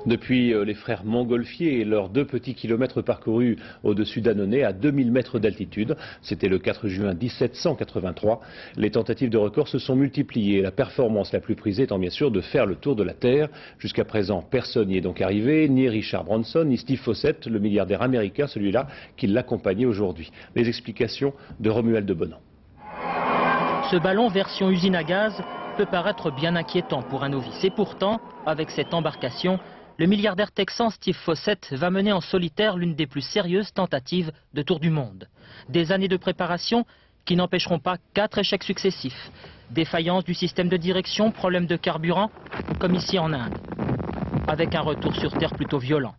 Depuis les frères Montgolfier et leurs 2 petits kilomètres parcourus au-dessus d'Annonay à 2000 mètres d'altitude, c'était le 4 juin 1783, les tentatives de record se sont multipliées. La performance la plus prisée étant bien sûr de faire le tour de la Terre. Jusqu'à présent, personne n'y est donc arrivé, ni Richard Branson, ni Steve Fossett, le milliardaire américain, celui-là qui l'accompagnait aujourd'hui. Les explications de Romuald de Bonan. Ce ballon version usine à gaz peut paraître bien inquiétant pour un novice. Et pourtant, avec cette embarcation, le milliardaire texan Steve Fossett va mener en solitaire l'une des plus sérieuses tentatives de tour du monde. Des années de préparation qui n'empêcheront pas 4 échecs successifs. Défaillance du système de direction, problème de carburant, comme ici en Inde. Avec un retour sur Terre plutôt violent.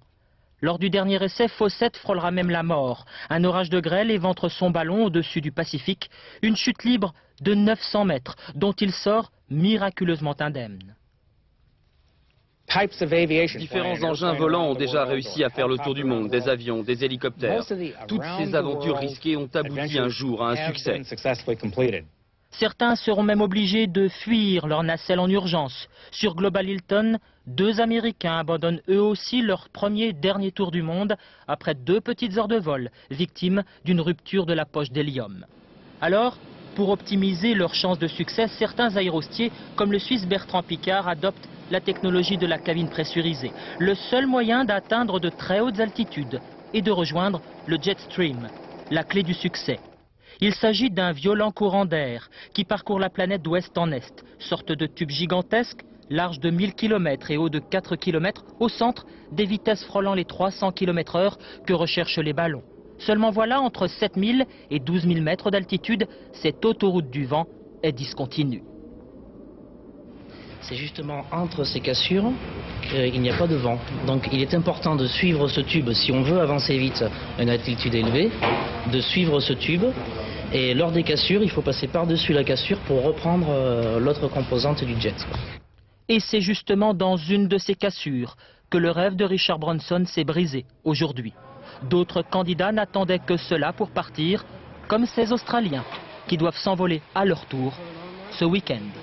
Lors du dernier essai, Fossett frôlera même la mort. Un orage de grêle éventre son ballon au-dessus du Pacifique. Une chute libre de 900 mètres, dont il sort miraculeusement indemne. Différents engins volants ont déjà réussi à faire le tour du monde, des avions, des hélicoptères. Toutes ces aventures risquées ont abouti un jour à un succès. Certains seront même obligés de fuir leur nacelle en urgence. Sur Global Hilton, 2 Américains abandonnent eux aussi leur premier et dernier tour du monde après 2 petites heures de vol, victimes d'une rupture de la poche d'hélium. Alors, pour optimiser leurs chances de succès, certains aérostiers, comme le Suisse Bertrand Piccard, adoptent la technologie de la cabine pressurisée, le seul moyen d'atteindre de très hautes altitudes et de rejoindre le jet stream, la clé du succès. Il s'agit d'un violent courant d'air qui parcourt la planète d'ouest en est, sorte de tube gigantesque, large de 1000 km et haut de 4 km, au centre, des vitesses frôlant les 300 km/h que recherchent les ballons. Seulement voilà, entre 7000 et 12 000 mètres d'altitude, cette autoroute du vent est discontinue. C'est justement entre ces cassures qu'il n'y a pas de vent. Donc il est important de suivre ce tube si on veut avancer vite à une altitude élevée, de suivre ce tube. Et lors des cassures, il faut passer par-dessus la cassure pour reprendre l'autre composante du jet. Et c'est justement dans une de ces cassures que le rêve de Richard Branson s'est brisé aujourd'hui. D'autres candidats n'attendaient que cela pour partir, comme ces Australiens qui doivent s'envoler à leur tour ce week-end.